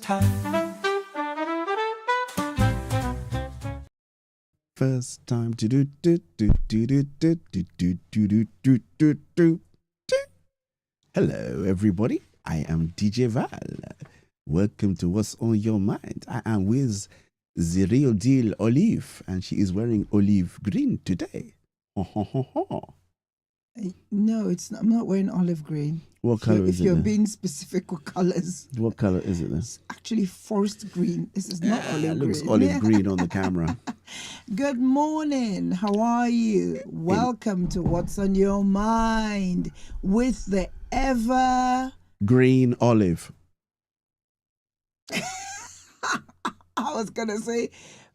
time. First time. Do do do do do do do do do do do do do. Hello, everybody. I am DJ Val. Welcome to What's on Your Mind. I am with the real deal Olive, and she is wearing olive green today. No, it's not. I'm not wearing olive green. What color is it? If you're then? being specific with colors, What color is it then? it's actually forest green. This is not olive It looks green. olive green on the camera. Good morning. How are you? Welcome to What's on Your Mind with the ever Green olive. I was gonna say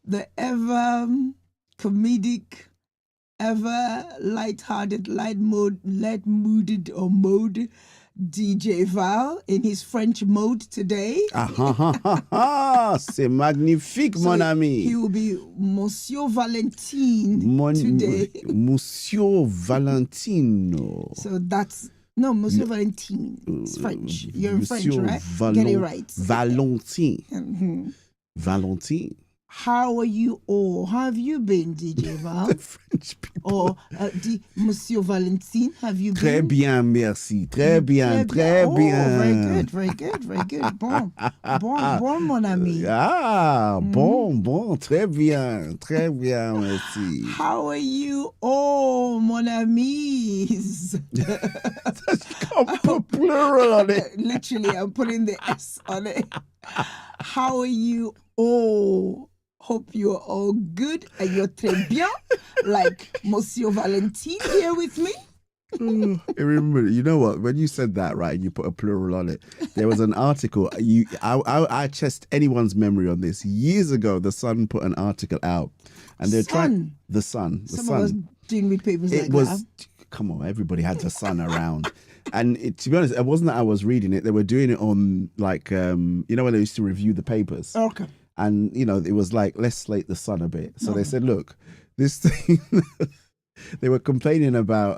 the ever comedic, ever light-hearted, light-mooded or mode DJ Val in his French mode today. C'est magnifique, So mon ami. He will be Monsieur Valentine today. Monsieur Valentino. So that's no Monsieur Valentine. It's French. You're in French, Monsieur right? Get it right. Valentine. Mhm. Valentine. How are you all? How have you been, DJ Val? The French people. Or Monsieur Valentine, have you Très been? bien, merci. Très bien, très Oh, bien. very good. Bon, mon ami. Bon, très bien, merci. How are you all, mon amis? Can't put plural on it. Literally, I'm putting the S on it. How are you all? Hope you're all good and you're très bien, like Monsieur Valentine here with me. Remember, you know what? When you said that, right, and you put a plural on it, there was an article. I test anyone's memory on this. Years ago, the Sun put an article out, and they're trying the Sun. The Some Sun. of us didn't read papers It like was. that. Come on, everybody had the Sun around. And to be honest, it wasn't that I was reading it. They were doing it on like, you know, when they used to review the papers. Okay. And, you know, it was like, let's slate the Sun a bit. So they said, look, this thing, they were complaining about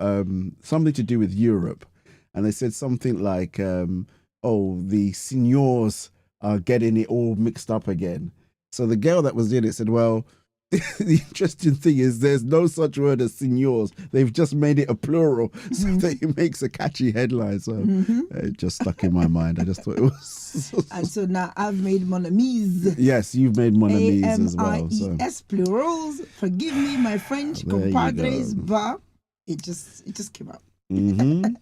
something to do with Europe. And they said something like, the seniors are getting it all mixed up again. So the girl that was in it said, well, the interesting thing is there's no such word as seniors. They've just made it a plural so that it makes a catchy headline. So it just stuck in my mind. I just thought it was... And so now I've made mon amis. Yes, you've made mon amis as well. So. AMIES plurals. Forgive me, my French There you compadres, go. but it just came out. Mhm.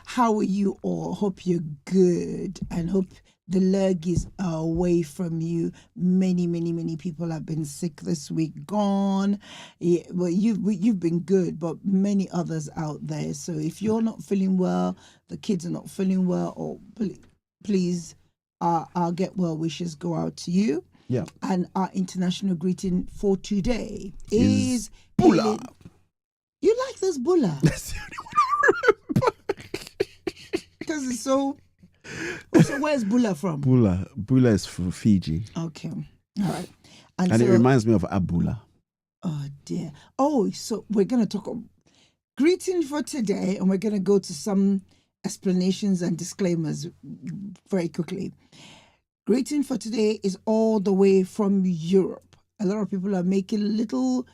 How are you all? Hope you're good and hope the lurgies are away from you. Many people have been sick this week, gone. Yeah, well, you've been good, but many others out there. So if you're not feeling well, the kids are not feeling well, or please, our get well wishes go out to you. Yeah. And our international greeting for today is Bula. You like this Bula? That's the only one I remember. Because it's so where's Bula from? Bula is from Fiji. Okay. All right. And so, it reminds me of Abula. oh dear. Oh, so we're gonna talk greeting for today, and we're gonna go to some explanations and disclaimers very quickly. Greeting for today is all the way from Europe. A lot of people are making little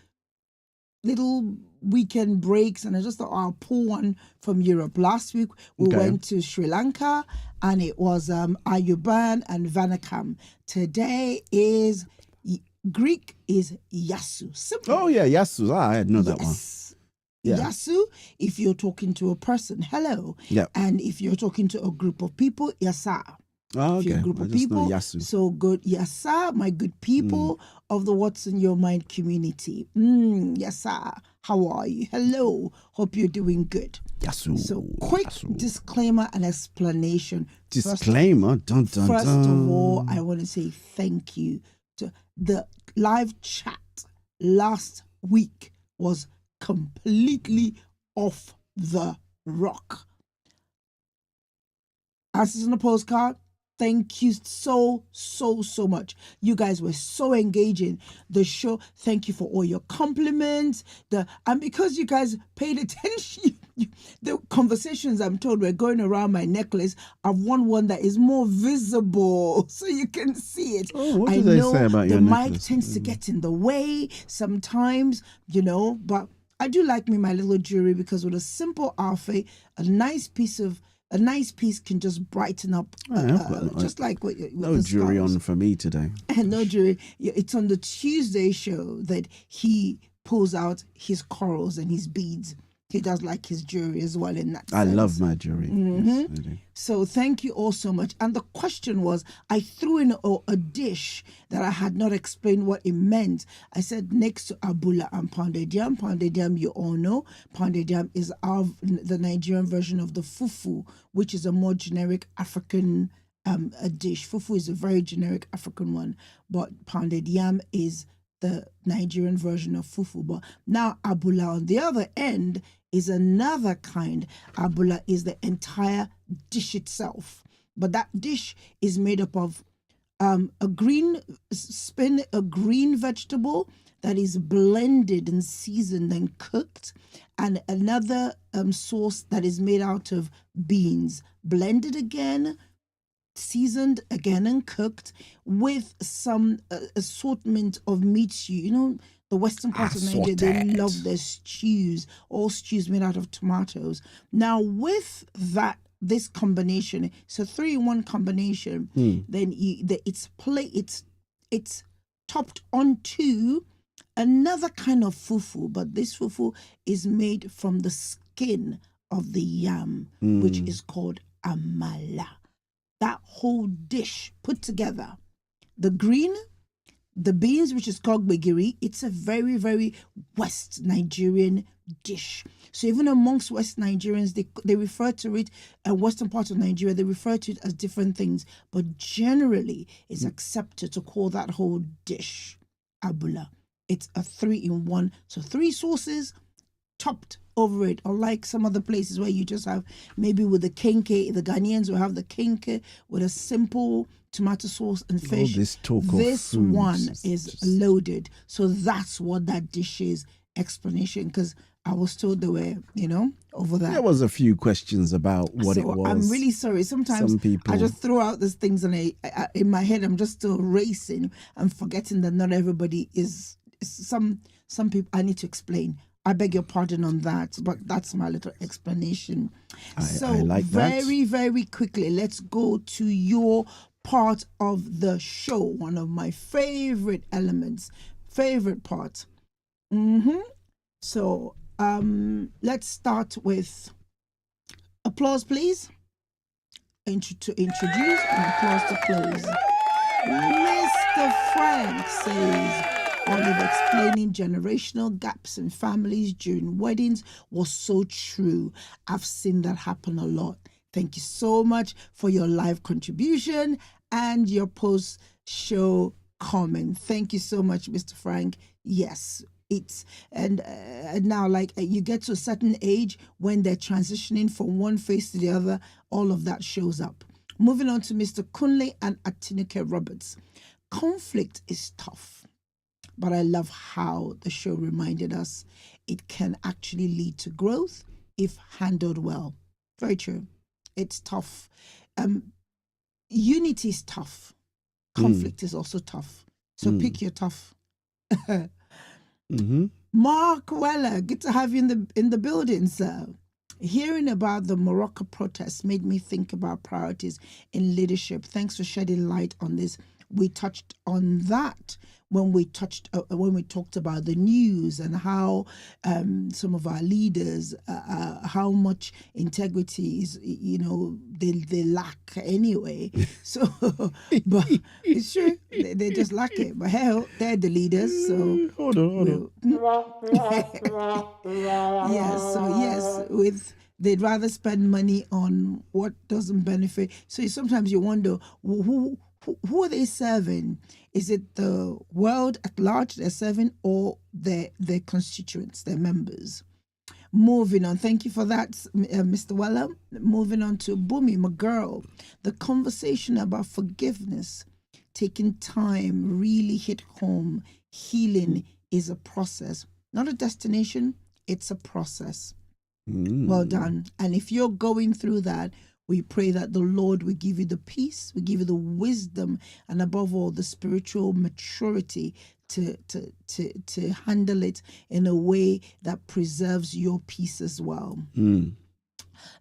weekend breaks, and I just thought I'll pull one from Europe. Last week we went to Sri Lanka, and it was Ayuban and Vanakam. Today is Greek is Yasu. Simple. Oh yeah, Yasu. I know that one. Yeah. Yasu, if you're talking to a person, hello. Yeah. And if you're talking to a group of people, Yasa. Oh, If you're okay. a group I of just know people, Yasu. so good. Yasa, my good people of the What's in Your Mind community. Yasa, how are you? Hello, hope you're doing good. Yasu. So quick disclaimer and explanation. Disclaimer. First First of all, I want to say thank you to the live chat last week was completely off the rock. Answers on the postcard. Thank you so much. You guys were so engaging. The show, thank you for all your compliments. And because you guys paid attention, the conversations I'm told were going around my necklace. I've worn one that is more visible so you can see it. Oh, what I do they know say about the your mic necklace? tends to get in the way sometimes, you know, but I do like me my little jewelry, because with a simple outfit, a nice piece can just brighten up, just like with No the jewelry scarves. on for me today. And no jewelry. It's on the Tuesday show that he pulls out his corals and his beads. He does like his jewelry as well in that I sense. love my jewelry. Yes, I do. So thank you all so much. And the question was, I threw in a dish that I had not explained what it meant. I said next to abula and pounded yam. Pounded yam, you all know. Pounded yam is the Nigerian version of the fufu, which is a more generic African a dish. Fufu is a very generic African one, but pounded yam is the Nigerian version of fufu. But now abula on the other end is another kind. Abula is the entire dish itself. But that dish is made up of a green vegetable that is blended and seasoned and cooked, and another sauce that is made out of beans, blended again, seasoned again and cooked with some assortment of meats. You know, the western part of Nigeria, they love their stews, all stews made out of tomatoes. Now with this combination, it's a 3-in-1 combination, then it's topped onto another kind of fufu, but this fufu is made from the skin of the yam, which is called amala. That whole dish put together, the beans, which is called gbegiri, it's a very, very West Nigerian dish. So even amongst West Nigerians, they refer to it, western part of Nigeria, they refer to it as different things. But generally, it's accepted to call that whole dish abula. It's a 3-in-1. So 3 sauces topped over it, unlike some other places where you just have maybe with the kenke. The Ghanaians will have the kenke with a simple tomato sauce and fish. All this talk This of one is loaded. So that's what that dish is. Explanation, because I was told they were, over that. There was a few questions about what it was. I'm really sorry. Sometimes Some people, I just throw out these things and I in my head I'm just still racing and forgetting that not everybody is. Some people I need to explain. I beg your pardon on that, but that's my little explanation. I like very, very quickly, let's go to your part of the show. One of my favorite elements, favorite part. So let's start with applause, please. To introduce and applause to close. Mr. Frank says, Olive explaining generational gaps in families during weddings was so true. I've seen that happen a lot. Thank you so much for your live contribution and your post-show comment. Thank you so much, Mr. Frank. Yes, and now, like, you get to a certain age when they're transitioning from one phase to the other, all of that shows up. Moving on to Mr. Kunle and Atinuke Roberts. Conflict is tough, but I love how the show reminded us it can actually lead to growth if handled well. Very true. It's tough. Unity is tough. Conflict is also tough. So pick your tough. Mark Weller, good to have you in the building, sir. Hearing about the Morocco protests made me think about priorities in leadership. Thanks for shedding light on this. We touched on that when we talked about the news and how some of our leaders, how much integrity is, they lack anyway. So, but it's true, they just lack it. But hell, they're the leaders. So hold on. Yes, they'd rather spend money on what doesn't benefit. So sometimes you wonder who are they serving? Is it the world at large they're serving, or their constituents, their members? Moving on. Thank you for that, Mr. Weller. Moving on to Bumi, my girl. The conversation about forgiveness, taking time, really hit home. Healing is a process, not a destination. It's a process. Well done. And if you're going through that, we pray that the Lord will give you the peace, will give you the wisdom, and above all, the spiritual maturity to handle it in a way that preserves your peace as well.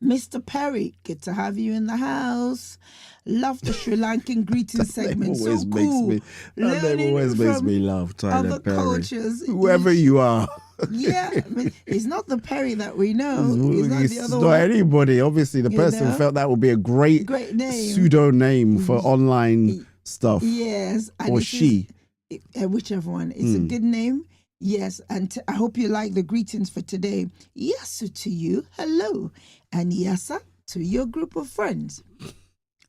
Mr. Perry, good to have you in the house. Love the Sri Lankan greeting segment. So cool. That name always makes me laugh, Tyler other Perry. Cultures. Whoever you are. Yeah, I mean, it's not the Perry that we know. It's not the other not one. Anybody. Obviously, the person felt that would be a great name. pseudo name for online stuff. Yes. And or she. Whichever one. It's a good name. Yes, and I hope you like the greetings for today. Yasu to you, hello, and Yasa to your group of friends.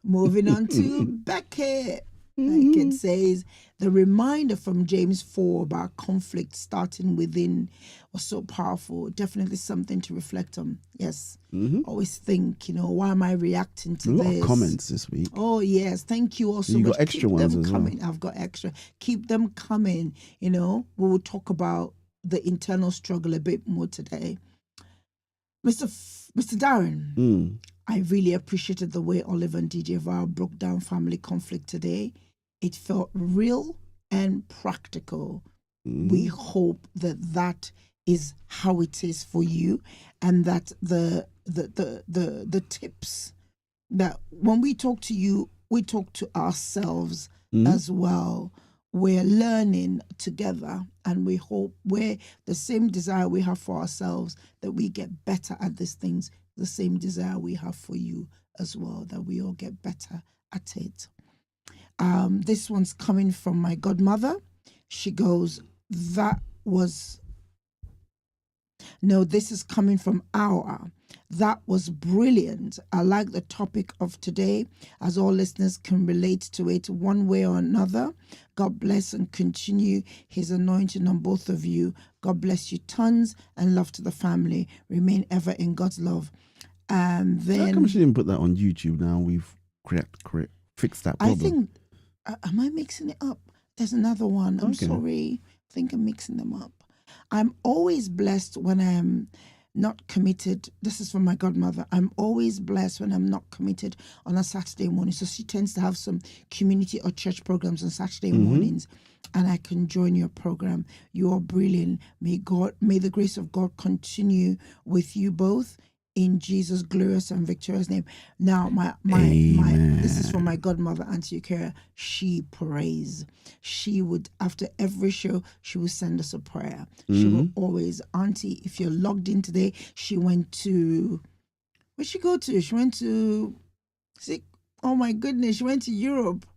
Moving on to Beckett. Beckett says, the reminder from James 4 about conflict starting within was so powerful. Definitely something to reflect on. Yes. Always think, why am I reacting to this? A lot of comments this week. Oh, yes. Thank you all so much. You got extra ones as coming. well. I've got extra. Keep them coming. We will talk about the internal struggle a bit more today. Mr. Darren, I really appreciated the way Olive and DJ Val broke down family conflict today. It felt real and practical. We hope that is how it is for you, and that the tips that when we talk to you, we talk to ourselves as well. We're learning together, and we hope we're the same desire we have for ourselves, that we get better at these things, the same desire we have for you as well, that we all get better at it. This one's coming from my godmother. She goes, this is coming from Aura. That was brilliant. I like the topic of today, as all listeners can relate to it one way or another. God bless and continue his anointing on both of you. God bless you tons, and love to the family. Remain ever in God's love. And then, how come she didn't put that on YouTube now? We've fixed that problem. I think, am I mixing it up? There's another one. I'm sorry. I think I'm mixing them up. I'm always blessed when I'm not committed. This is from my godmother. I'm always blessed when I'm not committed on a Saturday morning. So she tends to have some community or church programs on Saturday mornings, and I can join your program. You are brilliant. May the grace of God continue with you both. In Jesus' glorious and victorious name. Now, my this is from my godmother, Auntie Ukera. She prays. She would, after every show, she would send us a prayer. She will always, Auntie, if you're logged in today, she went to, where'd she go to? She went to, oh my goodness, she went to Europe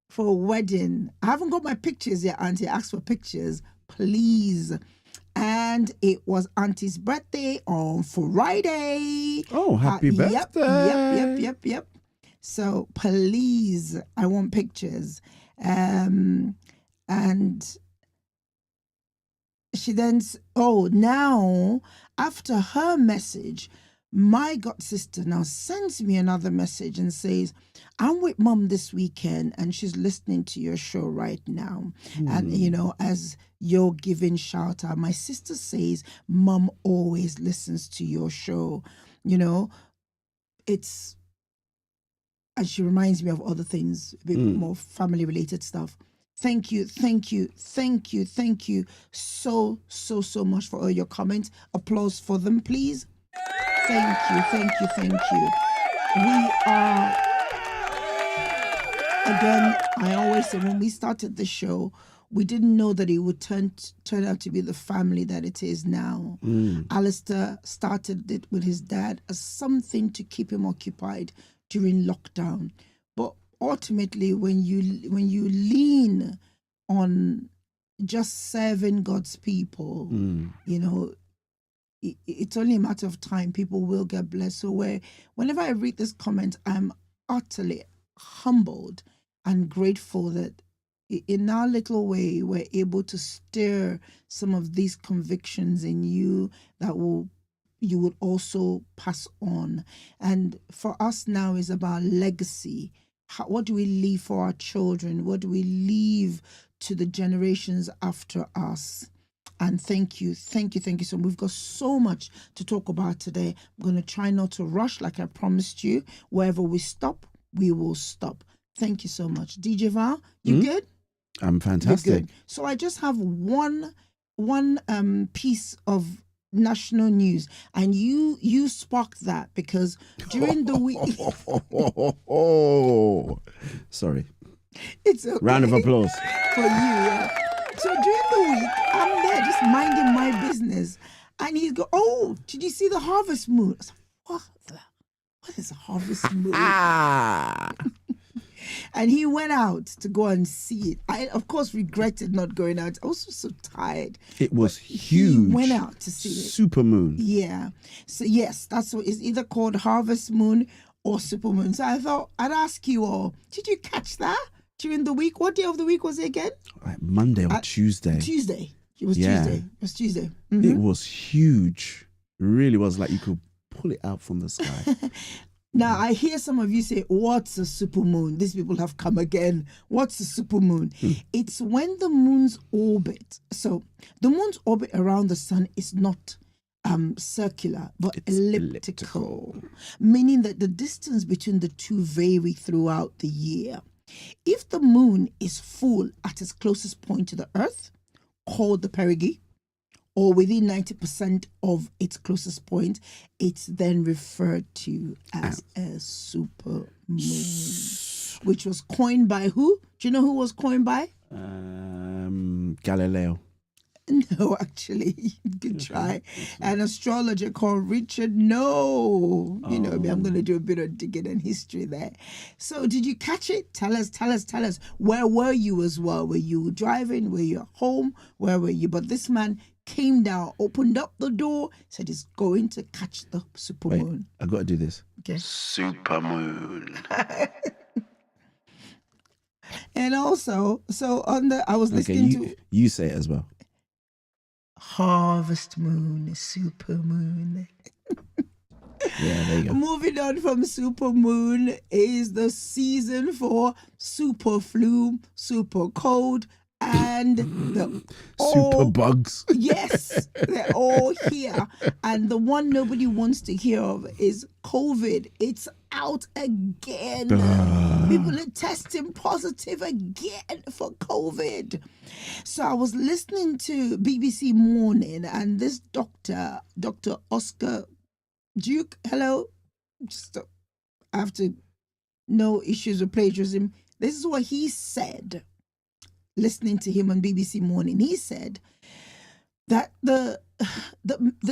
for a wedding. I haven't got my pictures yet, Auntie. I asked for pictures, please. And it was Auntie's birthday on Friday. Oh, happy birthday. Yep. So please, I want pictures. And she then, now after her message, my god sister now sends me another message and says, I'm with mom this weekend and she's listening to your show right now. And, as you're giving shout out, my sister says, mom always listens to your show. And she reminds me of other things, a bit more family related stuff. Thank you so much for all your comments. Applause for them, please. Thank you. We are, again, I always say when we started the show, we didn't know that it would turn out to be the family that it is now. Alistair started it with his dad as something to keep him occupied during lockdown. But ultimately, when you lean on just serving God's people, it's only a matter of time. People will get blessed. So whenever I read this comment, I'm utterly humbled and grateful that in our little way, we're able to stir some of these convictions in you that you would also pass on. And for us now is about legacy. What do we leave for our children? What do we leave to the generations after us? And thank you so much. We've got so much to talk about today. I'm going to try not to rush like I promised you. Wherever we stop, we will stop. Thank you so much. DJ Val, you good? I'm fantastic. You're good. So I just have one piece of national news, and you sparked that because during the week sorry, it's okay. Round of applause for you. Yeah. So during the week, I'm there just minding my business, and he's go, "Oh, did you see the harvest moon?" I was like, what is a harvest moon? And he went out to go and see it. I, of course, regretted not going out. I was so tired. It was huge. He went out to see it. Super moon. Yeah. So, yes, that's what it's either called harvest moon or super moon. So I thought I'd ask you all, did you catch that during the week? What day of the week was it again? Like Monday or Tuesday. Tuesday. It was Tuesday. It was Tuesday. Mm-hmm. It was huge. It really was like you could pull it out from the sky. Now, I hear some of you say, what's a super moon? These people have come again. What's a super moon? It's when the moon's orbit. So the moon's orbit around the sun is not circular, but it's elliptical, meaning that the distance between the two vary throughout the year. If the moon is full at its closest point to the earth, called the perigee, or within 90% of its closest point, it's then referred to as a super moon, which was coined by who? Do you know who was coined by? Galileo. No, actually, good try. An astrologer called Richard. No, you know me, I'm going to do a bit of digging in history there. So did you catch it? Tell us. Where were you as well? Were you driving? Were you at home? Where were you? But this man came down, opened up the door, said he's going to catch the super moon. I got to do this. Okay. Super moon. And also, so on the, I was listening to... You say it as well. Harvest moon, super moon. Yeah, there you go. Moving on from super moon is the season for super flu, super cold, and the super bugs. Yes, they're all here. And the one nobody wants to hear of is COVID. It's out again. People are testing positive again for COVID. So I was listening to BBC Morning, and this Dr. Oscar Duke, hello, just after no issues with plagiarism, this is what he said. Listening to him on BBC Morning, he said that the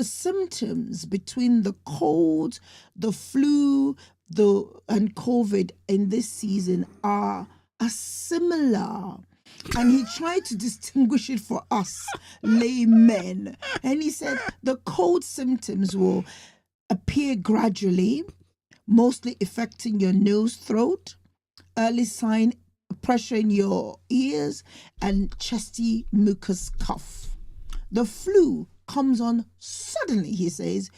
symptoms between the cold, the flu, and COVID in this season are similar. And he tried to distinguish it for us laymen. And he said the cold symptoms will appear gradually, mostly affecting your nose, throat, early sign pressure in your ears, and chesty mucus cough. The flu comes on suddenly, he says.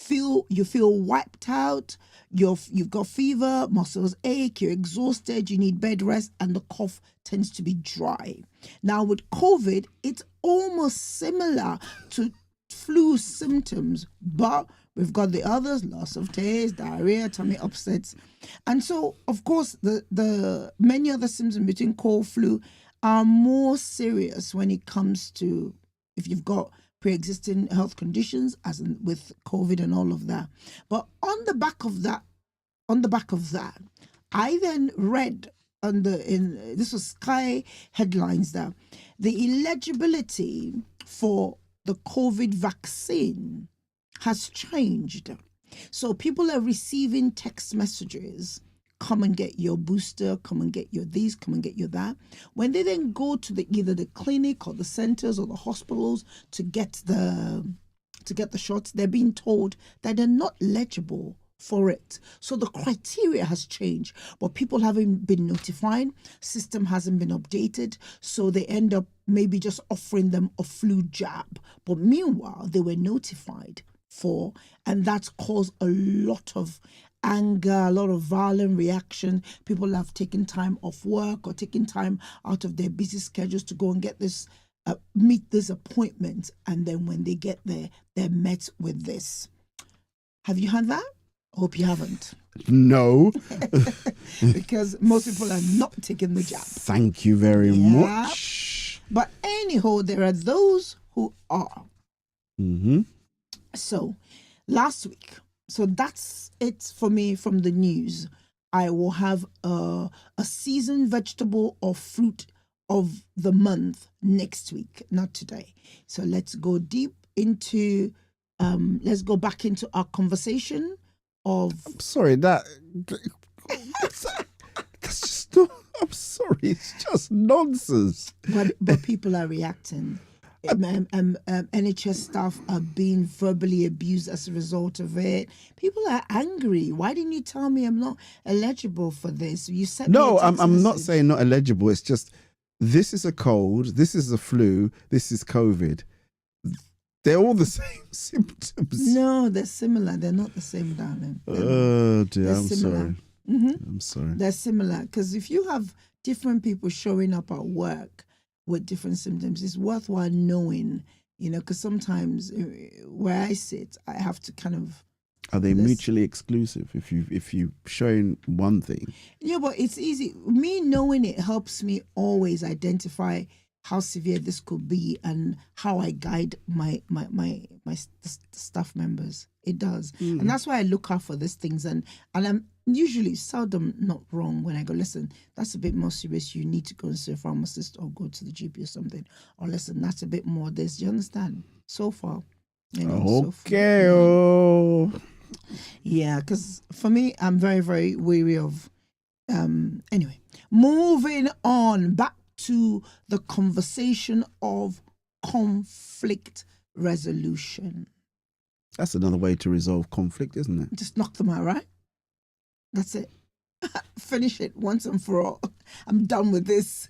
You feel wiped out, you've got fever, muscles ache, you're exhausted, you need bed rest, and the cough tends to be dry. Now with COVID, it's almost similar to flu symptoms, but we've got the others: loss of taste, diarrhea, tummy upsets. And so, of course, the many other symptoms between cold, flu are more serious when it comes to if you've got pre-existing health conditions, as in with COVID and all of that. But on the back of that, I then read this was Sky headlines that the eligibility for the COVID vaccine has changed. So people are receiving text messages, come and get your booster, come and get your this, come and get your that. When they then go to either the clinic or the centers or the hospitals to get the shots, they're being told that they're not eligible for it. So the criteria has changed, but people haven't been notified, system hasn't been updated, so they end up maybe just offering them a flu jab. But meanwhile, they were notified for, and that's caused a lot of anger, a lot of violent reaction. People have taken time off work or taken time out of their busy schedules to go and get this meet this appointment, and then when they get there, they're met with this. Have you had that? Hope you haven't. No. Because most people are not taking the jab. Thank you very much. But anyhow, there are those who are. Mm-hmm. So last week, so that's it for me from the news. I will have a seasoned vegetable or fruit of the month next week, not today. So let's go deep into, let's go back into our conversation of... I'm sorry, that's just not, I'm sorry, it's just nonsense. But people are reacting. NHS staff are being verbally abused as a result of it. People are angry. Why didn't you tell me I'm not eligible for this? You said no. I'm not saying not eligible. It's just this is a cold. This is a flu. This is COVID. They're all the same symptoms. No, they're similar. They're not the same, darling. Oh dear, I'm similar. sorry. Mm-hmm. I'm sorry. They're similar because if you have different people showing up at work with different symptoms, it's worthwhile knowing, because sometimes where I sit, I have to kind of... Are they mutually exclusive if you showing one thing? Yeah, but it's easy. Me knowing it helps me always identify how severe this could be and how I guide my staff members. It does. And that's why I look out for these things. And I'm usually seldom not wrong when I go, listen, that's a bit more serious. You need to go and see a pharmacist or go to the GP or something. Or listen, that's a bit more this. Do you understand? So far. Okay. Yeah, because for me, I'm very, very weary of... Anyway, moving on back to the conversation of conflict resolution. That's another way to resolve conflict, isn't it? Just knock them out, right? That's it. Finish it once and for all. I'm done with this.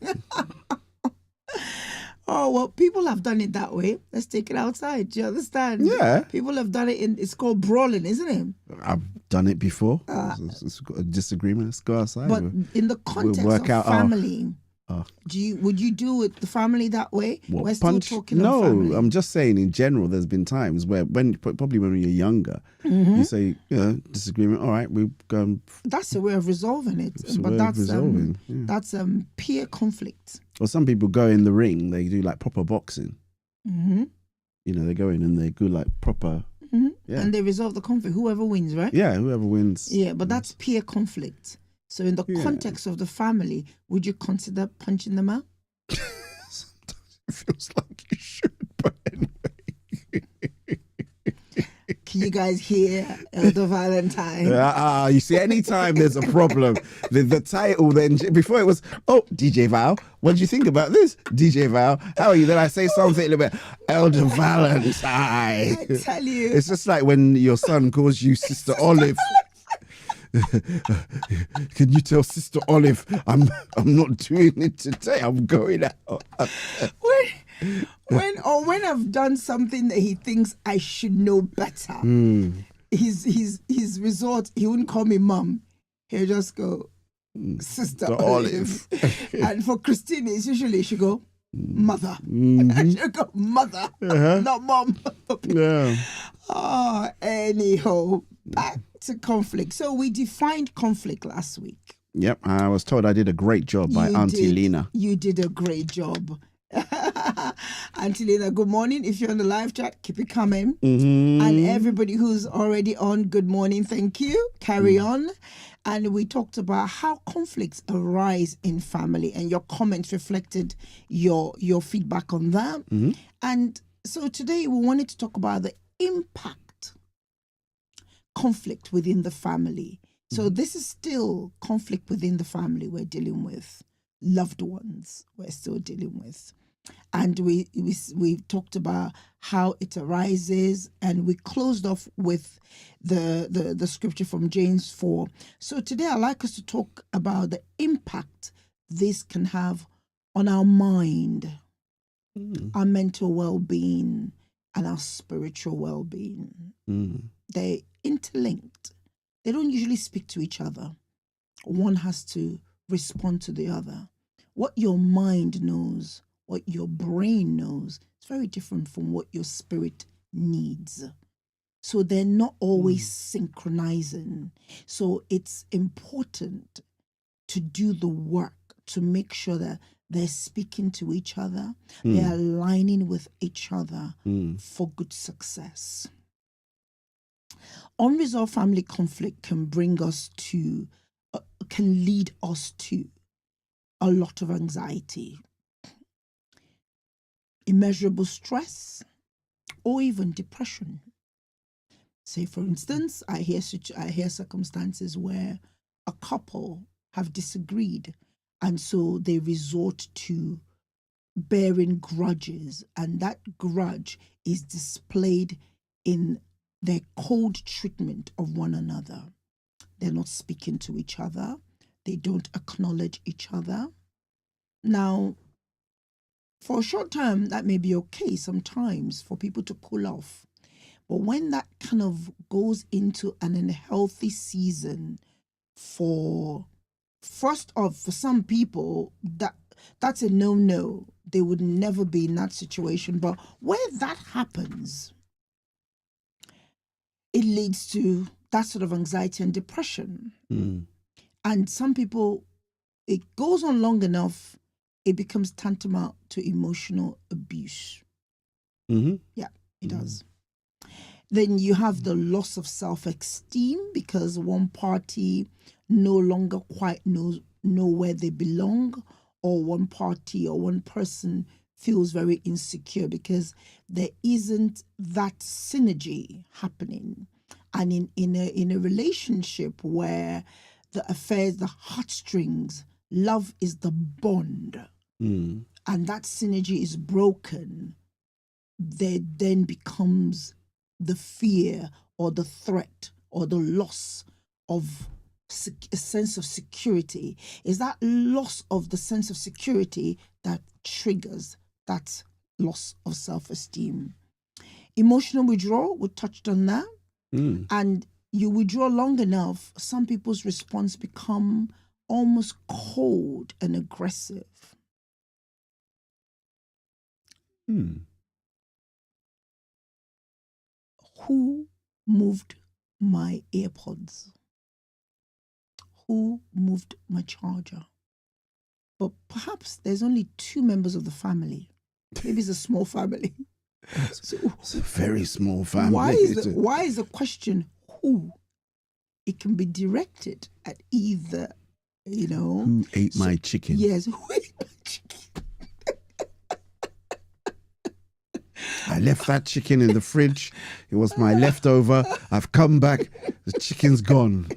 Oh, well, people have done it that way. Let's take it outside. Do you understand? Yeah. People have done it it's called brawling, isn't it? I've done it before. It's got a disagreement. Let's go outside. But in the context of family, would you do it the family that way? What, We're punch? still talking No, of family. I'm just saying in general, there's been times where probably when you're younger, Mm-hmm. you say, disagreement, all right, we go. That's a way of resolving it. It's a But way of resolving, yeah. that's peer conflict. Or some people go in the ring, they do like proper boxing. Mm-hmm. They go in and they do like proper. Mm-hmm. Yeah. And they resolve the conflict. Whoever wins, right? Yeah, whoever wins. Yeah, but that's peer conflict. So in the context of the family, would you consider punching them out? Sometimes it feels like you should, but anyway. Can you guys hear Elder Valentine? You see, anytime there's a problem, the title then, before it was, DJ Val, what did you think about this? DJ Val, how are you? Then I say something a little bit, Elder Valentine. I tell you. It's just like when your son calls you Sister Olive. Can you tell Sister Olive I'm not doing it today? I'm going out. When I've done something that he thinks I should know better, his resort, he wouldn't call me mum. He'll just go, Sister Olive. And for Christine, it's usually she go, mother. Mm-hmm. She'll go, mother, not mum. Yeah. Anyhow, back to conflict. So we defined conflict last week. Yep, I was told I did a great job by Auntie Lena. You did a great job. Auntie Lena, good morning. If you're on the live chat, keep it coming. Mm-hmm. And everybody who's already on, good morning. Thank you. Carry on. And we talked about how conflicts arise in family, and your comments reflected your feedback on that. Mm-hmm. And so today we wanted to talk about the impact conflict within the family. So this is still conflict within the family we're dealing with. Loved ones we're still dealing with. And we talked about how it arises, and we closed off with the scripture from James 4. So today I'd like us to talk about the impact this can have on our mind, our mental well-being, and our spiritual well-being. They're interlinked. They don't usually speak to each other. One has to respond to the other. What your mind knows, what your brain knows, it's very different from what your spirit needs. So they're not always synchronizing. So it's important to do the work to make sure that they're speaking to each other, they're aligning with each other for good success. Unresolved family conflict can lead us to a lot of anxiety, immeasurable stress, or even depression. Say, for instance, I hear circumstances where a couple have disagreed, and so they resort to bearing grudges, and that grudge is displayed in their cold treatment of one another. They're not speaking to each other. They don't acknowledge each other. Now, for a short term, that may be okay sometimes for people to cool off. But when that kind of goes into an unhealthy season for some people, that's a no-no. They would never be in that situation. But where that happens, it leads to that sort of anxiety and depression. And some people, it goes on long enough, it becomes tantamount to emotional abuse. Yeah, it does. Then you have the loss of self-esteem because one party no longer quite know where they belong, or one party or one person feels very insecure because there isn't that synergy happening. And in a relationship where the affairs, the heartstrings, love is the bond, and that synergy is broken, there then becomes the fear or the threat or the loss of a sense of security. Is that loss of the sense of security that triggers that loss of self-esteem. Emotional withdrawal, we touched on that. And you withdraw long enough, some people's response become almost cold and aggressive. Who moved my AirPods? Who moved my charger? But perhaps there's only 2 members of the family. Maybe it's a small family. So it's a very small family. Why is the question who? It can be directed at either, who ate my chicken? Yes, who ate my chicken? I left that chicken in the fridge. It was my leftover. I've come back. The chicken's gone.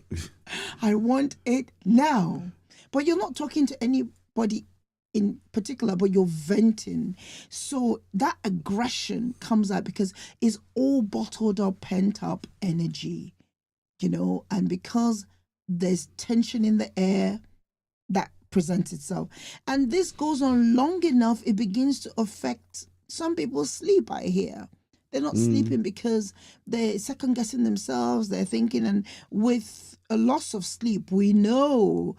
I want it now. But you're not talking to anybody in particular, but you're venting. So that aggression comes out because it's all bottled up, pent up energy, and because there's tension in the air, that presents itself. And this goes on long enough, it begins to affect some people's sleep, I hear. They're not sleeping because they're second guessing themselves, they're thinking, and with a loss of sleep, we know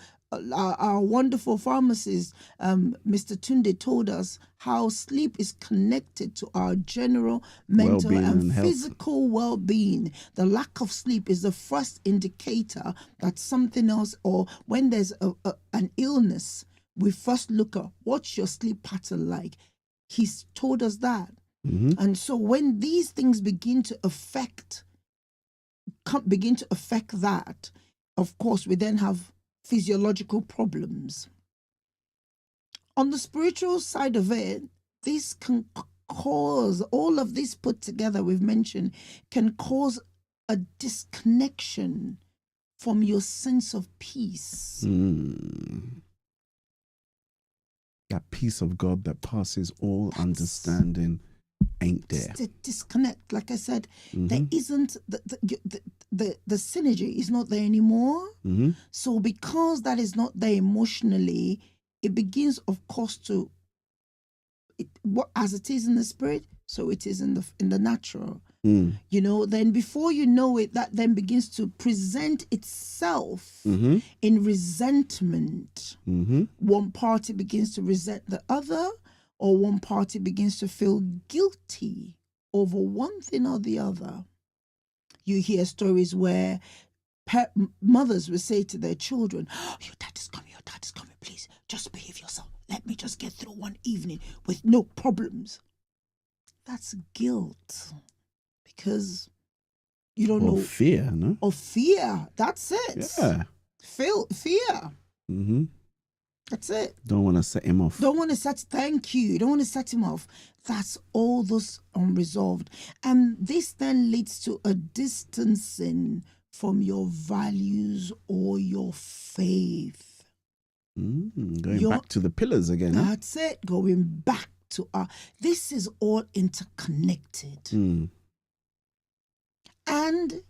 our wonderful pharmacist, Mr. Tunde, told us how sleep is connected to our general mental well-being and health. physical well-being. The lack of sleep is the first indicator that something else, or when there's an illness, we first look at what's your sleep pattern like. He's told us that. And so when these things begin to affect that, of course, we then have physiological problems. On the spiritual side of it, this can cause, all of this put together we've mentioned, can cause a disconnection from your sense of peace. That peace of God that passes all understanding ain't there. It's a disconnect. Like I said, there isn't the synergy is not there anymore. So because that is not there emotionally, it begins, of course, as it is in the spirit, so it is in the natural. Then before you know it, that then begins to present itself in resentment. One party begins to resent the other, or one party begins to feel guilty over one thing or the other. You hear stories where mothers will say to their children, oh, your dad is coming, please, just behave yourself. Let me just get through one evening with no problems. That's guilt, because you don't know. Fear, no? Or fear, that's it. Yeah. Fear. Mm-hmm. That's it. Don't want to set him off. Don't want to set him off. That's all those unresolved. And this then leads to a distancing from your values or your faith. Going back to the pillars again. That's it. Going back to this is all interconnected. And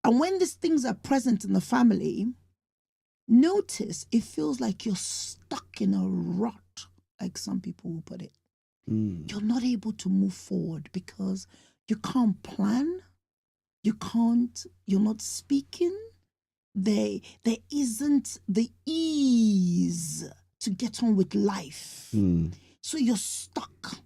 when these things are present in the family, notice it feels like you're stuck in a rut, like some people will put it. You're not able to move forward because you can't plan. You're not speaking. There isn't the ease to get on with life. So you're stuck.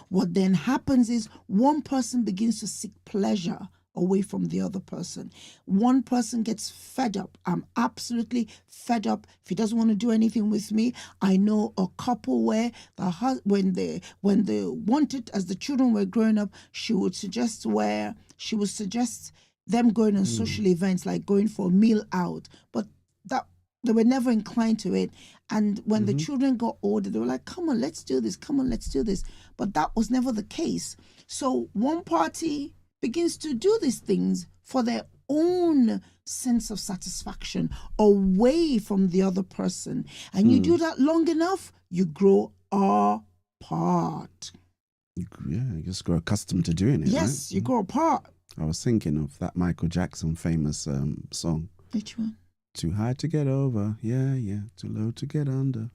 What then happens is one person begins to seek pleasure away from the other person. One person gets fed up. I'm absolutely fed up. If he doesn't want to do anything with me, I know a couple where when they wanted, as the children were growing up, she would suggest them going on social events, like going for a meal out, but that they were never inclined to it. And when the children got older, they were like, come on, let's do this. But that was never the case. So one party begins to do these things for their own sense of satisfaction away from the other person. And you do that long enough, you grow apart. Yeah, you just grow accustomed to doing it. Yes, right? you grow apart. I was thinking of that Michael Jackson famous song. Which one? Too high to get over, yeah. Too low to get under.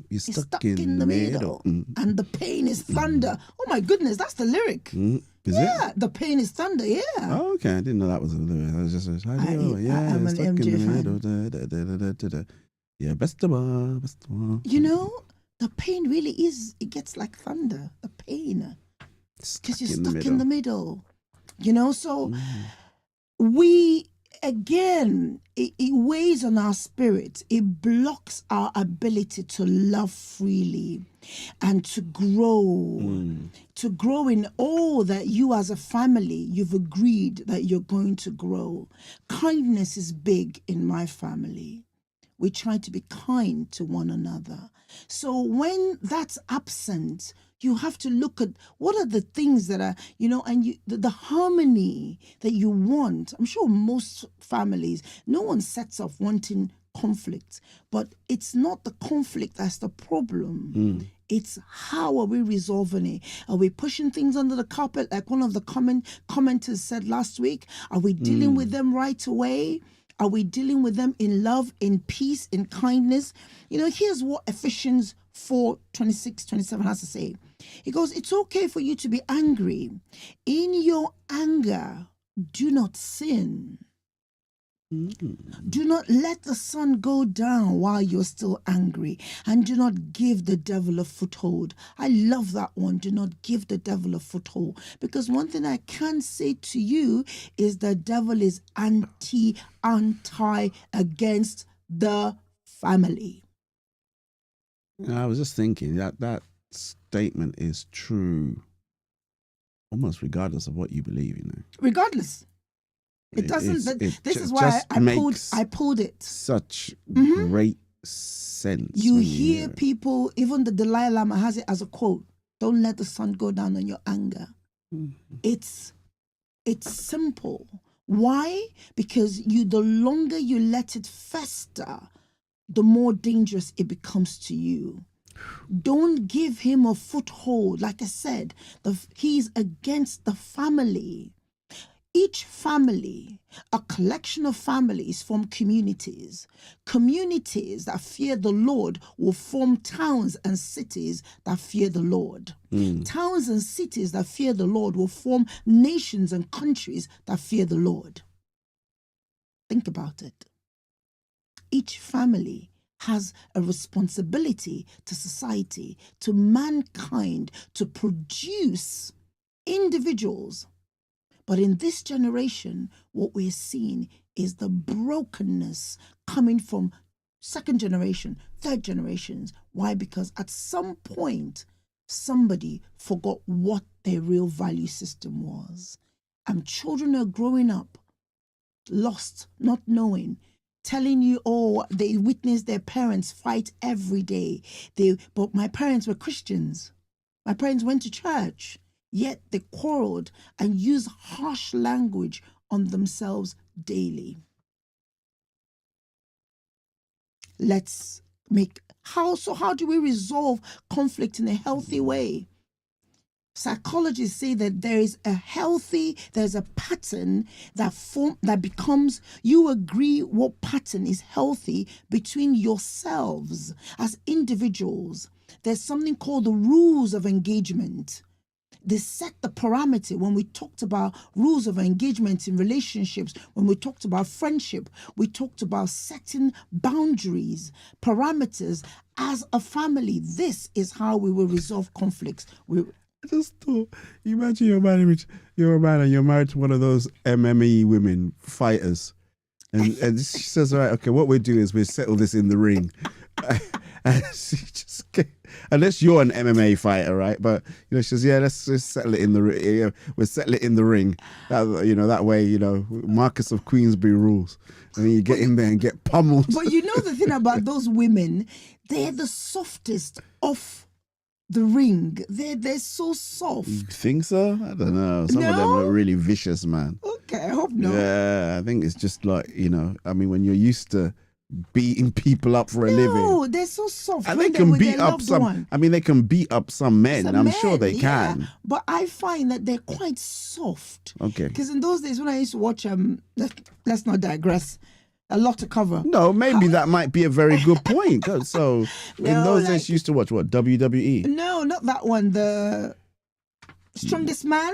You're stuck in the middle. And the pain is thunder. Oh my goodness, that's the lyric. Is it? Yeah, the pain is thunder, yeah. Oh, okay, I didn't know that was the lyric. I was just I'm an stuck MJ in fan. the middle. Yeah, best of all. You know, the pain really is, it gets like thunder, the pain. Because you're stuck in the middle. You know, so it weighs on our spirit. It blocks our ability to love freely and to grow in all that you as a family, you've agreed that you're going to grow. Kindness is big in my family. We try to be kind to one another. So when that's absent, you have to look at what are the things that are, and the harmony that you want. I'm sure most families, no one sets off wanting conflict, but it's not the conflict that's the problem. It's how are we resolving it? Are we pushing things under the carpet like one of the commenters said last week? Are we dealing with them right away? Are we dealing with them in love, in peace, in kindness? Here's what Ephesians 4:26-27 has to say. He goes, it's okay for you to be angry. In your anger, do not sin. Do not let the sun go down while you're still angry, and do not give the devil a foothold. I love that one. Do not give the devil a foothold. Because one thing I can say to you is the devil is anti against the family. I was just thinking that statement is true almost regardless of what you believe, Regardless. It doesn't. This is why I pulled it. Such great sense. You hear people, even the Dalai Lama has it as a quote. Don't let the sun go down on your anger. It's simple. Why? Because the longer you let it fester, the more dangerous it becomes to you. Don't give him a foothold. Like I said, he's against the family. Each family, a collection of families, form communities. Communities that fear the Lord will form towns and cities that fear the Lord. Towns and cities that fear the Lord will form nations and countries that fear the Lord. Think about it. Each family has a responsibility to society, to mankind, to produce individuals. But in this generation, what we're seeing is the brokenness coming from second generation, third generations. Why? Because at some point, somebody forgot what their real value system was. And children are growing up lost, not knowing, telling you, oh, they witness their parents fight every day. But my parents were Christians. My parents went to church, yet they quarreled and used harsh language on themselves daily. How do we resolve conflict in a healthy way? Psychologists say that there's a pattern that becomes, you agree what pattern is healthy between yourselves as individuals. There's something called the rules of engagement. They set the parameter. When we talked about rules of engagement in relationships, when we talked about friendship, we talked about setting boundaries, parameters as a family. This is how we will resolve conflicts. I just thought, imagine you're a man and you're married to one of those MMA women, fighters. And she says, all right, okay, what we do is we settle this in the ring. And she just, unless you're an MMA fighter, right? But, she says, yeah, let's just settle it in the ring. Yeah, we'll settle it in the ring. That way, Marcus of Queensberry rules. And then you get in there and get pummeled. But the thing about those women, they're the softest of the ring. They're so soft. You think so? I don't know. Some of them are really vicious, man. Okay, I hope not. Yeah, I think it's just like, when you're used to beating people up for a living. No, they're so soft. And they can beat up some. They can beat up some men. I'm sure they can. But I find that they're quite soft. Okay. Because in those days when I used to watch, let's not digress. A lot to cover. No, maybe that might be a very good point. So in those days, you used to watch what, WWE? No, not that one. The Strongest Man.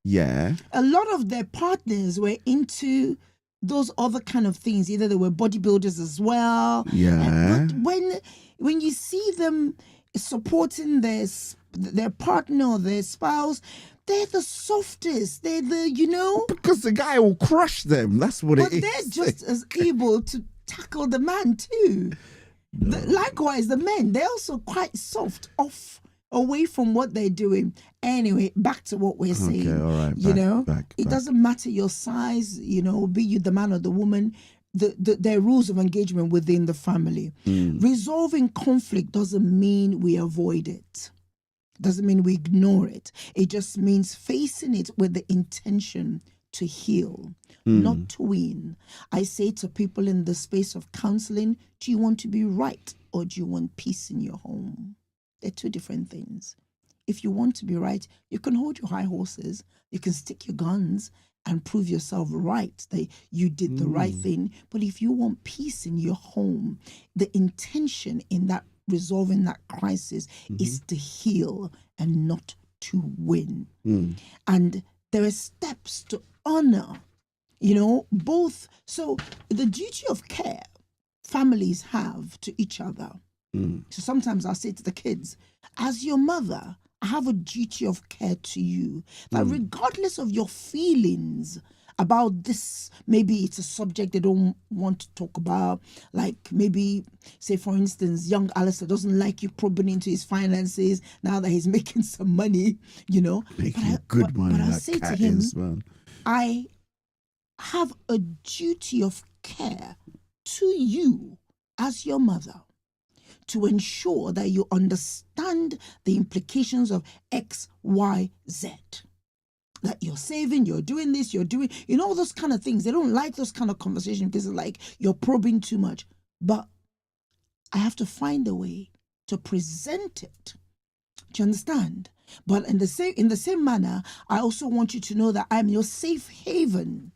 Yeah. A lot of their partners were into those other kind of things. Either they were bodybuilders as well. Yeah. But when you see them supporting their partner or their spouse, they're the softest. They're because the guy will crush them. That's what it is. But they're just as able to tackle the man too. No. Likewise, the men, they're also quite soft, away from what they're doing. Anyway, back to what we're saying. Okay, all right. It doesn't matter your size, be you the man or the woman. There are rules of engagement within the family. Resolving conflict doesn't mean we avoid it. Doesn't mean we ignore it. It just means facing it with the intention to heal, not to win. I say to people in the space of counseling, do you want to be right or do you want peace in your home? They're two different things. If you want to be right, you can hold your high horses, you can stick your guns and prove yourself right, that you did the right thing. But if you want peace in your home, the intention in that resolving that crisis is to heal and not to win. And there are steps to honor, both. So the duty of care families have to each other. So sometimes I'll say to the kids, as your mother, I have a duty of care to you, that regardless of your feelings about this, maybe it's a subject they don't want to talk about, like maybe, say for instance, young Alistair doesn't like you probing into his finances now that he's making some money, Making good money. But I'll say to him, man. I have a duty of care to you as your mother, to ensure that you understand the implications of X, Y, Z. That you're saving, you're doing this, you're doing, those kind of things. They don't like those kind of conversations because it's like you're probing too much. But I have to find a way to present it. Do you understand? But in the same manner, I also want you to know that I'm your safe haven.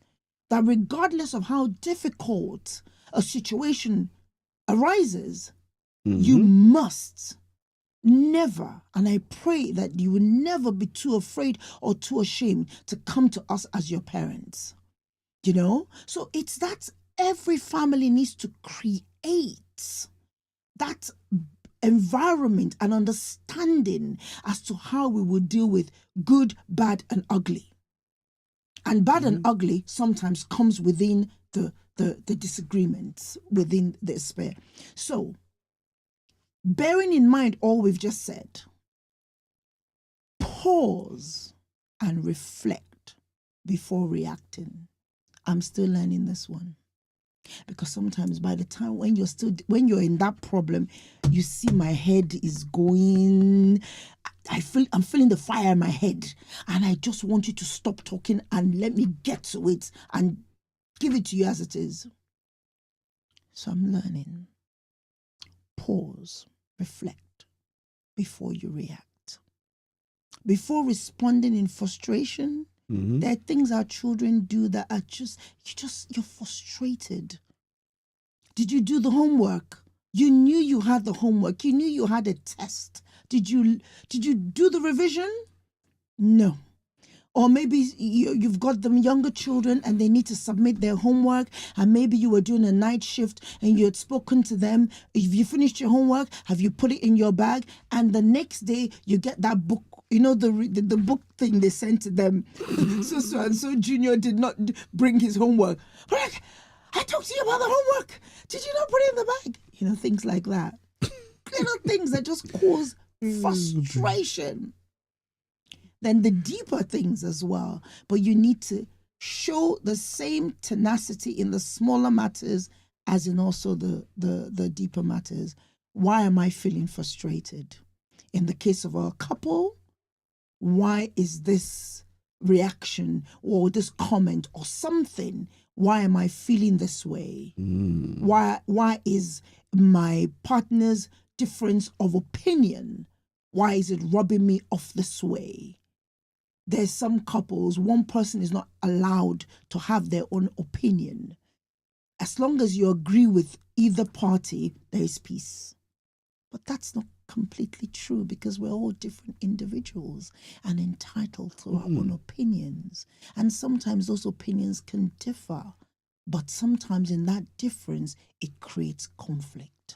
That regardless of how difficult a situation arises, you must never, and I pray that you will never be too afraid or too ashamed to come to us as your parents. So it's that every family needs to create that environment and understanding as to how we will deal with good, bad, and ugly. And bad and ugly sometimes comes within the disagreements, within the sphere. So, bearing in mind all we've just said, pause and reflect before reacting. I'm still learning this one. Because sometimes by the time when you're in that problem, you see my head is going, I'm feeling the fire in my head, and I just want you to stop talking and let me get to it and give it to you as it is. So I'm learning. Pause, reflect before you react. Before responding in frustration, there are things our children do that are you're frustrated. Did you do the homework? You knew you had the homework. You knew you had a test. Did you do the revision? No. Or maybe you've got them younger children and they need to submit their homework, and maybe you were doing a night shift and you had spoken to them. If you finished your homework, have you put it in your bag? And the next day you get that book, the book thing they sent to them. So and so Junior did not bring his homework. But I talked to you about the homework. Did you not put it in the bag? Things like that. Little things that just cause frustration. Then the deeper things as well. But you need to show the same tenacity in the smaller matters as in also the deeper matters. Why am I feeling frustrated? In the case of a couple, why is this reaction or this comment or something, why am I feeling this way? Why is my partner's difference of opinion, why is it rubbing me off this way? There's some couples, one person is not allowed to have their own opinion. As long as you agree with either party, there is peace. But that's not completely true, because we're all different individuals and entitled to our own opinions. And sometimes those opinions can differ, but sometimes in that difference, it creates conflict.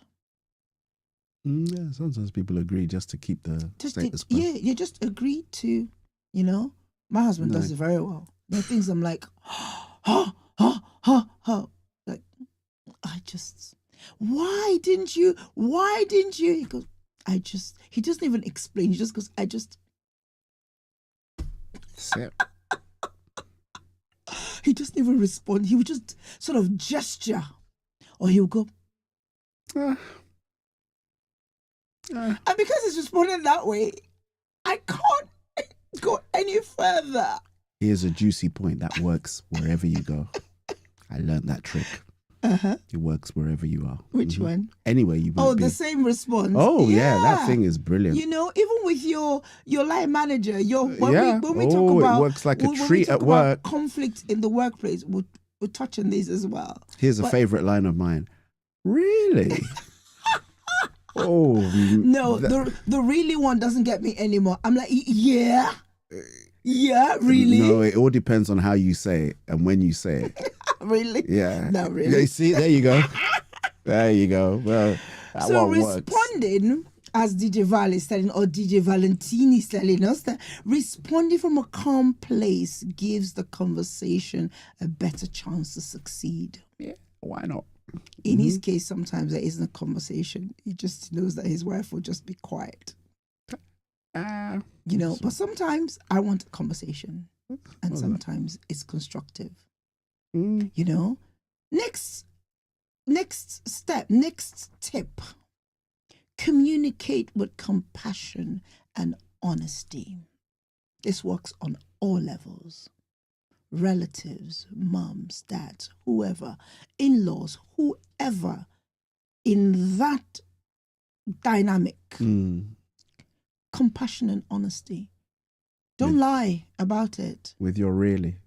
Yeah, sometimes people agree just to keep the status quo. Yeah, you just agree to, my husband does it very well. There are things I'm like, like, why didn't you? He goes, he doesn't even explain. He just goes, he doesn't even respond. He would just sort of gesture, or he would go, and because he's responding that way, I can't go any further. Here's a juicy point that works wherever you go. I learned that trick. It works wherever you are. Which one? Anyway, you might be. The same response. Oh yeah, that thing is brilliant. Even with your line manager, when we talk about, it works like a treat at work. Conflict in the workplace, we'll touch on these as well. Here's a favorite line of mine. Really? No, the really one doesn't get me anymore. I'm like, yeah, really. No, it all depends on how you say it and when you say it. Really? Yeah. No, really. You see, there you go. There you go. Well, that so one works. Responding, as DJ Val is telling, or DJ Valentini is telling us, that responding from a calm place gives the conversation a better chance to succeed. Yeah, why not? In his case, sometimes there isn't a conversation. He just knows that his wife will just be quiet. But sometimes I want a conversation, and sometimes it's constructive. Next step, next tip, communicate with compassion and honesty. This works on all levels. Relatives, mums, dads, whoever, in-laws, whoever, in that dynamic, compassion and honesty. Don't lie about it. With your really.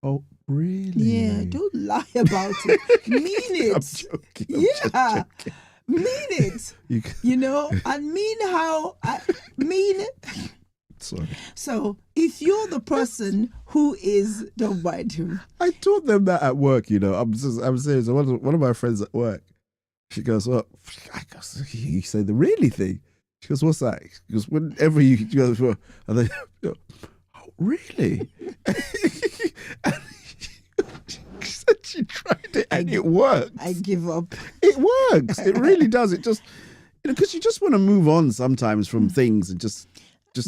Oh, really? Yeah, don't lie about it. Mean it. I'm joking. I'm joking. Mean it. And mean how I mean it. Sorry. So if you're the person who is, don't mind him. I told them that at work, I'm serious. One of my friends at work, She goes, well, I goes, you say the really thing. She goes, what's that? She goes, whenever you goes, well, and they go, oh, really? And she said she tried it and it works. I give up. It works. It really does. It just, because you just want to move on sometimes from things and just.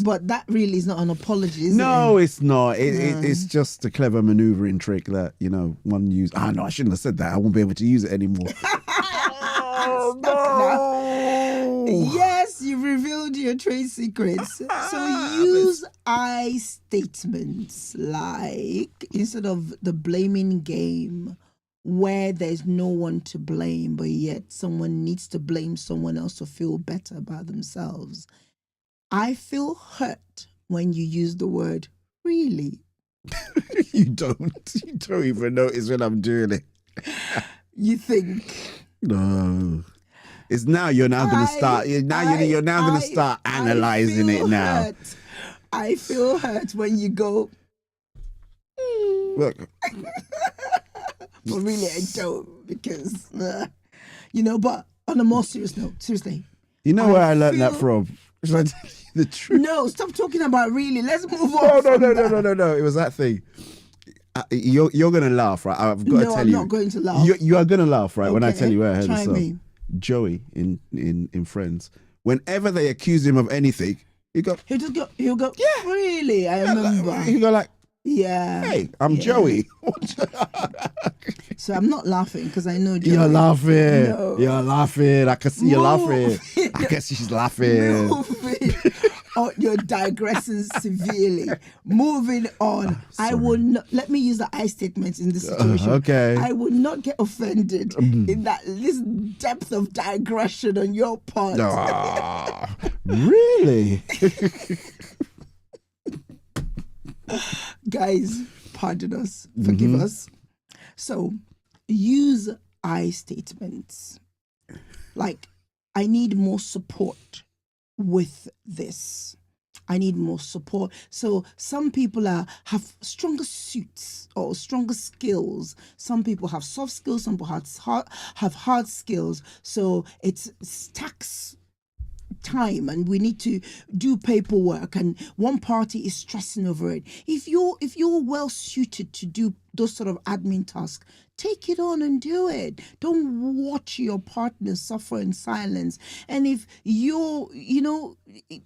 But that really is not an apology, is it? No, it's not. It's just a clever maneuvering trick that, one use. No, I shouldn't have said that. I won't be able to use it anymore. Oh, no. Yes, you've revealed your trade secrets. So use I statements like, instead of the blaming game where there's no one to blame, but yet someone needs to blame someone else to feel better about themselves. I feel hurt when you use the word really. You don't even notice when I'm doing it. You think? No. It's now you're now going to start. You're now going to start analyzing it now. I feel hurt when you go. Look. But really, I don't, because But on a more serious note, seriously. You know where I learned that from? Should I tell you the truth? No, stop talking about really. Let's move on. No. It was that thing. You're gonna laugh, right? I've got to tell you. No, I'm not going to laugh. You are gonna laugh, right? Okay. When I tell you where I heard Try this. me. Joey in Friends. Whenever they accuse him of anything, he'll go. He'll go. Yeah, really. I remember. He'll go like. Yeah. Hey, I'm Joey. So I'm not laughing because I know Joey. You're laughing. No. You're laughing. I can see you laughing. I guess she's laughing. Oh, you're digressing severely. Moving on. I will not. Let me use the I statement in this situation. Okay. I will not get offended in this depth of digression on your part. Really? Guys, pardon us, forgive us. So, use I statements. Like, I need more support with this. I need more support. So some people have stronger suits or stronger skills. Some people have soft skills. Some people have hard skills. So it stacks time, and we need to do paperwork, and one party is stressing over it. If you're well suited to do those sort of admin tasks, take it on and do it. Don't watch your partner suffer in silence. And if you're,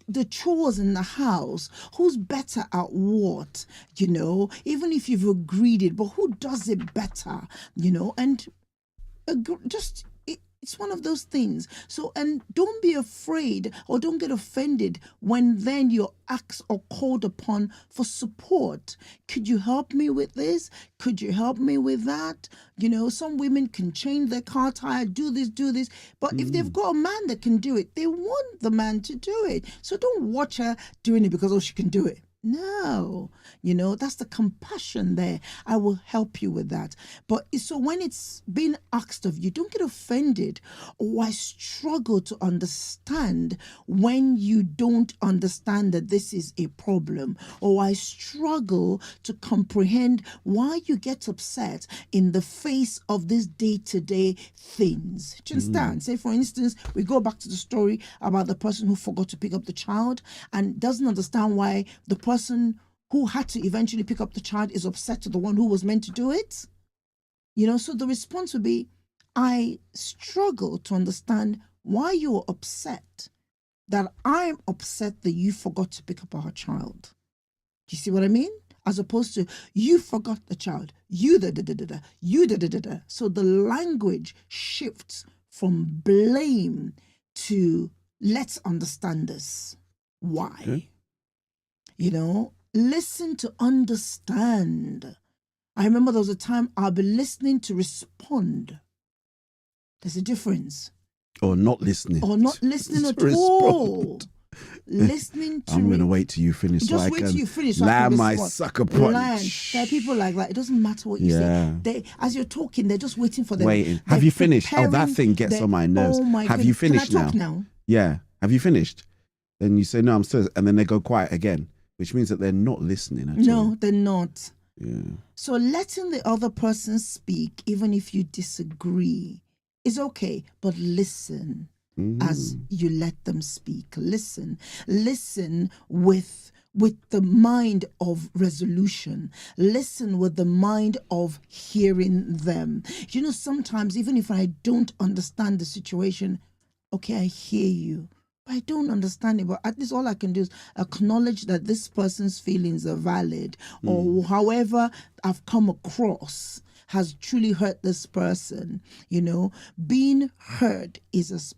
the chores in the house, who's better at what, even if you've agreed it, but who does it better, and just it's one of those things. So, and don't be afraid or don't get offended when then you're asked or called upon for support. Could you help me with this? Could you help me with that? Some women can change their car tire, do this. But if they've got a man that can do it, they want the man to do it. So don't watch her doing it because, she can do it. No, that's the compassion there. I will help you with that. But so when it's being asked of you, don't get offended. I struggle to understand when you don't understand that this is a problem. I struggle to comprehend why you get upset in the face of these day-to-day things. Do you understand? Say, for instance, we go back to the story about the person who forgot to pick up the child and doesn't understand why the person who had to eventually pick up the child is upset to the one who was meant to do it. So the response would be, I struggle to understand why you're upset, that I'm upset that you forgot to pick up our child. Do you see what I mean? As opposed to, you forgot the child, you da-da-da-da-da, you da-da-da-da. So the language shifts from blame to, let's understand this. Why? Okay. Listen to understand. I remember there was a time I'll be listening to respond. There's a difference. Or not listening. Or not listening at all. Listening to. I'm going to wait till you finish. Just wait till you finish. So land my sucker punch. There are people like that. It doesn't matter what you say. As you're talking, they're just waiting for them. Waiting. Have you finished? Oh, that thing gets on my nerves. Oh my Have you finished Can I talk now? Yeah. Have you finished? Then you say, no, I'm still. And then they go quiet again, which means that they're not listening at all. No, they're not. Yeah. So letting the other person speak, even if you disagree, It's okay, but listen as you let them speak. Listen with the mind of resolution. Listen with the mind of hearing them. You know, sometimes even if I don't understand the situation, okay, I hear you, but I don't understand it. But at least all I can do is acknowledge that this person's feelings are valid, or however I've come across has truly hurt this person. You know, being heard is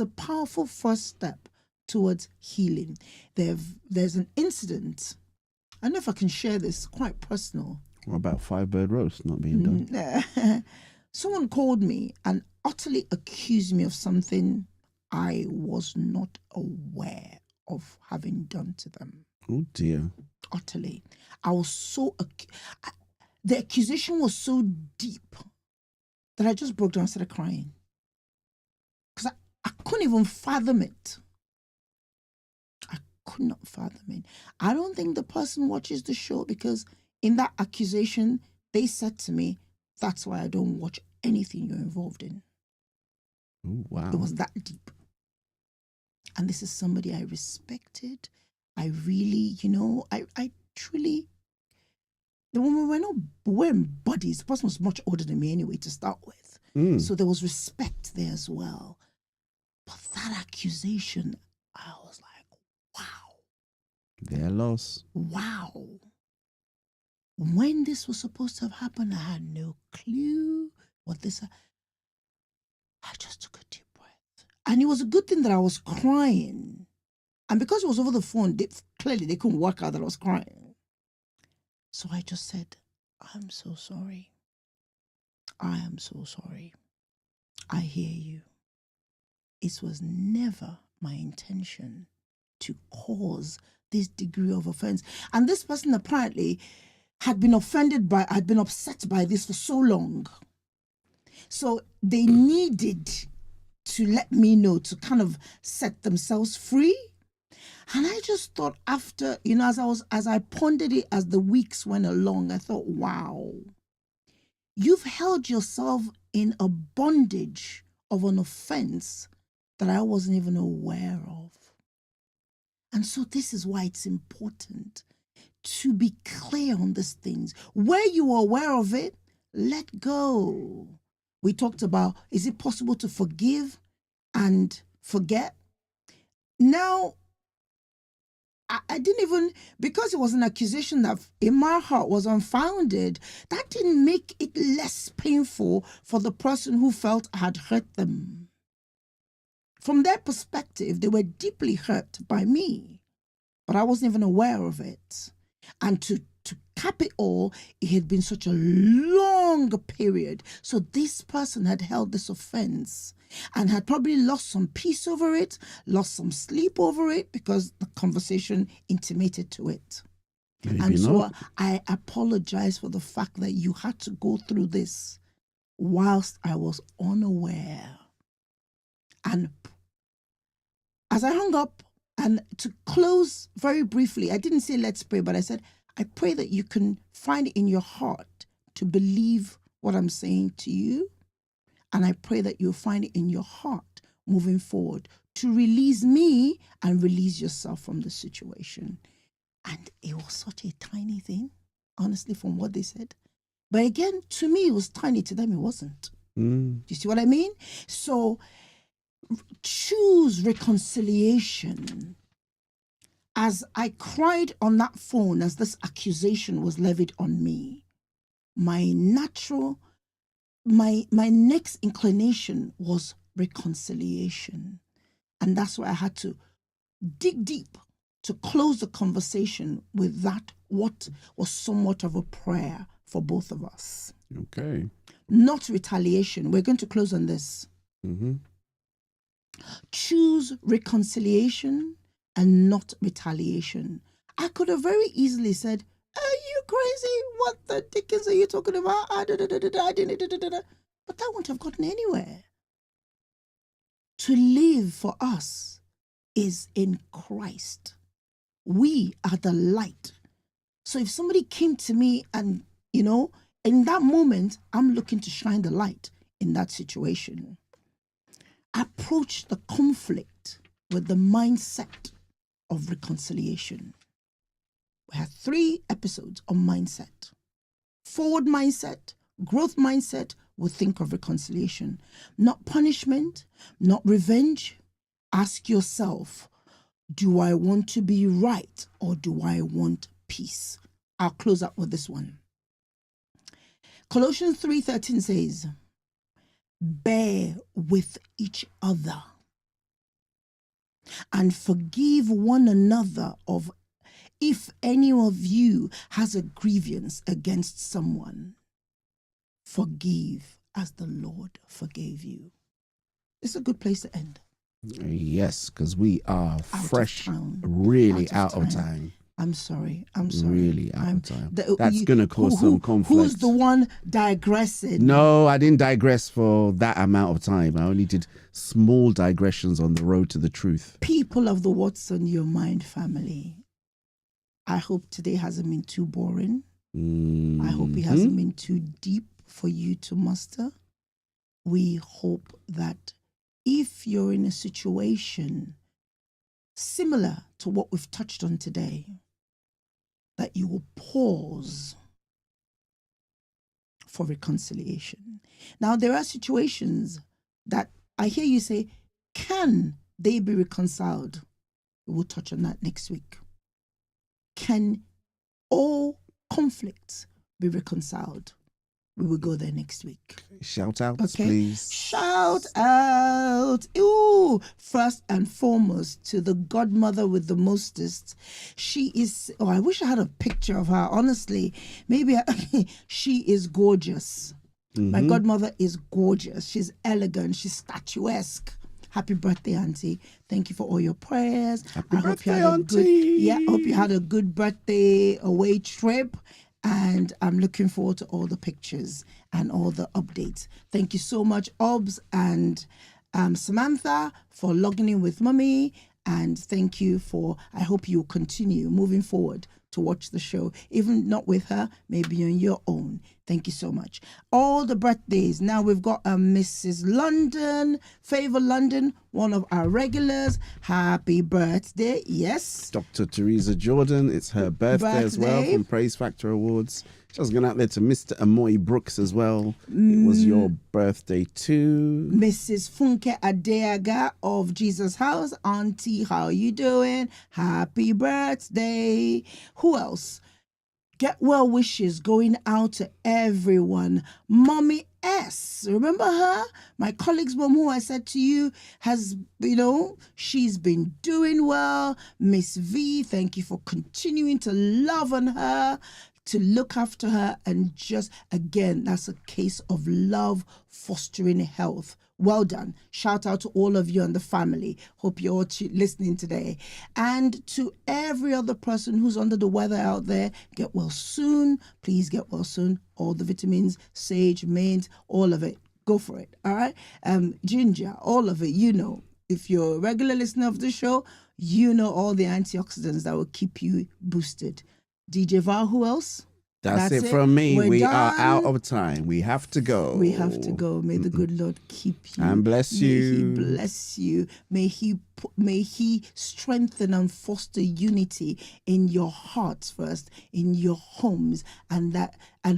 a powerful first step towards healing. There's an incident. I don't know if I can share this, quite personal. What about Firebird Roast not being done? Someone called me and utterly accused me of something I was not aware of having done to them. Oh dear. Utterly. I was so... the accusation was so deep that I just broke down and started crying. Because I couldn't even fathom it. I could not fathom it. I don't think the person watches the show, because in that accusation, they said to me, that's why I don't watch anything you're involved in. Oh, wow. It was that deep. And this is somebody I respected. I really, you know, I truly... The woman, we weren't buddies. The person was much older than me anyway to start with. So there was respect there as well. But that accusation, I was like, wow. Their loss. Wow. When this was supposed to have happened, I had no clue what this... I just took a deep breath. And it was a good thing that I was crying. And because it was over the phone, clearly they couldn't work out that I was crying. So I just said, I'm so sorry. I am so sorry. I hear you. It was never my intention to cause this degree of offense. And this person apparently had been upset by this for so long. So they needed to let me know, to kind of set themselves free. And I just thought, after, you know, as I pondered it as the weeks went along, I thought, wow, you've held yourself in a bondage of an offense that I wasn't even aware of. And so this is why it's important to be clear on these things. Where you are aware of it, let go. We talked about, is it possible to forgive and forget? Now, I didn't even, because it was an accusation that in my heart was unfounded, that didn't make it less painful for the person who felt I had hurt them. From their perspective, they were deeply hurt by me, but I wasn't even aware of it. And to cap it all, it had been such a long period. So this person had held this offense and had probably lost some peace over it, lost some sleep over it, because the conversation intimated to it. Maybe and so not. I apologize for the fact that you had to go through this whilst I was unaware. And as I hung up, and to close very briefly, I didn't say let's pray, but I said, I pray that you can find it in your heart to believe what I'm saying to you. And I pray that you'll find it in your heart moving forward to release me and release yourself from the situation. And it was such a tiny thing, honestly, from what they said. But again, to me, it was tiny. To them, it wasn't. Do you see what I mean? So choose reconciliation. As I cried on that phone, as this accusation was levied on me, my next inclination was reconciliation. And that's why I had to dig deep to close the conversation with that, what was somewhat of a prayer for both of us. Okay. Not retaliation. We're going to close on this. Choose reconciliation and not retaliation. I could have very easily said, are you crazy? What the dickens are you talking about? But that wouldn't have gotten anywhere. To live for us is in Christ. We are the light. So if somebody came to me and, you know, in that moment, I'm looking to shine the light in that situation. Approach the conflict with the mindset of reconciliation. We had 3 episodes on mindset. Forward mindset, growth mindset will think of reconciliation. Not punishment, not revenge. Ask yourself, do I want to be right or do I want peace? I'll close up with this one. Colossians 3:13 says, bear with each other and forgive one another of if any of you has a grievance against someone. Forgive as the Lord forgave you. It's a good place to end. Yes, because we are fresh, town. really out of time. I'm sorry. Really out of time. That's going to cause some conflict. Who's the one digressing? No, I didn't digress for that amount of time. I only did small digressions on the road to the truth. People of the What's on Your Mind family, I hope today hasn't been too boring. I hope it hasn't been too deep for you to muster. We hope that if you're in a situation similar to what we've touched on today, that you will pause for reconciliation. Now, there are situations that I hear you say, can they be reconciled? We'll touch on that next week. Can all conflicts be reconciled? We will go there next week. Shout outs, please. Shout out. Ooh, first and foremost to the godmother with the mostest. She is, I wish I had a picture of her. Honestly, she is gorgeous. My godmother is gorgeous. She's elegant. She's statuesque. Happy birthday, Auntie. Thank you for all your prayers. Happy birthday, Auntie. Hope you had a good birthday away trip. And I'm looking forward to all the pictures and all the updates. Thank you so much, Obs and Samantha, for logging in with Mummy. And thank you I hope you'll continue moving forward to watch the show, even not with her, maybe on your own. Thank you so much. All the birthdays. Now we've got Mrs. London, Favor London, one of our regulars. Happy birthday. Yes. Dr. Teresa Jordan, it's her birthday as well from Praise Factor Awards. Just going out there to Mr. Amoy Brooks as well. It was your birthday too. Mrs. Funke Adeaga of Jesus House. Auntie, how are you doing? Happy birthday. Who else? Get well wishes going out to everyone. Mommy S. Remember her? My colleague's mom, who I said to you has, she's been doing well. Miss V, thank you for continuing to love on her, to look after her, and just, again, that's a case of love fostering health. Well done. Shout out to all of you and the family. Hope you're all listening today. And to every other person who's under the weather out there, get well soon. Please get well soon. All the vitamins, sage, mint, all of it. Go for it. All right. Ginger, all of it. If you're a regular listener of the show, all the antioxidants that will keep you boosted. DJ Val, who else? That's it from me. We are out of time. We have to go. May the good Lord keep you and bless you. May He bless you. May He strengthen and foster unity in your hearts first, in your homes, and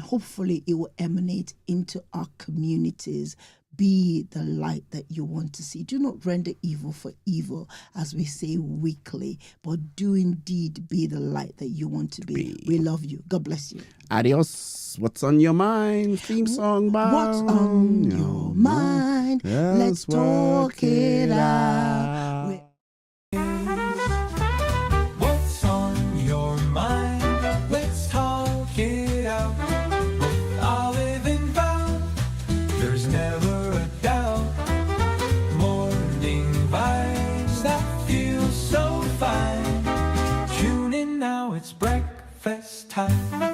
hopefully it will emanate into our communities. Be the light that you want to see. Do not render evil for evil, as we say weekly, but do indeed be the light that you want to be. We love you. God bless you. Adios. What's on your mind? Theme song by What's on your mind? Let's talk it out. What's on your mind? Let's talk it out. With Olive and Val, there's never a doubt. Morning vibes that feel so fine. Tune in now, it's breakfast time.